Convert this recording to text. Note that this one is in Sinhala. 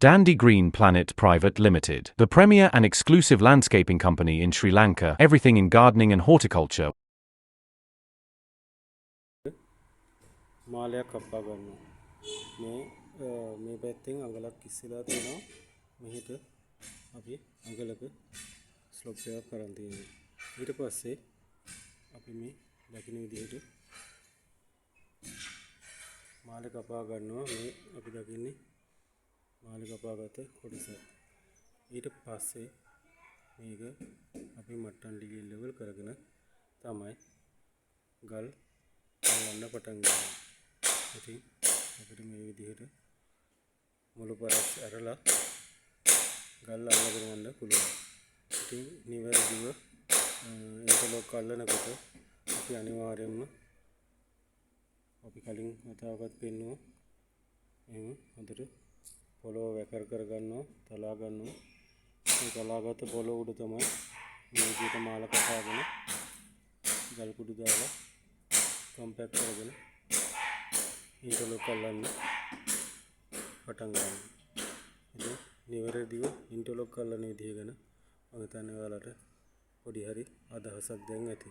Dandy Green Planet Private Limited, the premier and exclusive landscaping company in Sri Lanka, everything in gardening and horticulture. මාලයක් කපා ගන්නවා. මේ පැත්තෙන් අඟලක් ඉස්සෙලා තියෙනවා. මෙහෙට අපි අඟලක ස්ලොප් එකක් කරන් තියෙනවා. ඊට පස්සේ අපි මේ දකුණු විදිහට මාල කපා ගන්නවා. මේ අපි දකින්නේ මාල කපාගත්ත කොටස. ඊට පස්සේ මේක අපි මට්ටම් ඩිග්‍රී ලෙවල් කරගෙන තමයි ගල් අල්ලන්න පටන් ගන්නවා. ඉතින් අපිට මේ විදිහට මුළු පරක් ඇරලා ගල් අල්ලගෙන යන්න පුළුවන්. ඉතින් නිවැරදිව ඉන්ටර්ලොක් අල්ලනකොට අපි අනිවාර්යයෙන්ම අපි කලින් වතාවකත් පෙන්නුවා එහෙම හොඳට පොළොව වැකර කර ගන්නවා, තලා ගන්නවා. මේ තලාගත්ත පොළොව උඩ තමයි මේ විදිහට මාල කපාගෙන ගල් කුඩු දාලා කම්පැක්ට් කරගෙන ඉන්ටර්ලොක් අල්ලන්න පටන් ගන්නවා. ඉතින් නිවැරදිව ඉන්ටර්ලොක් අල්ලන විදිහ ගැන මම හිතන්නේ ඔයාලට පොඩි හරි අදහසක් දැන් ඇති.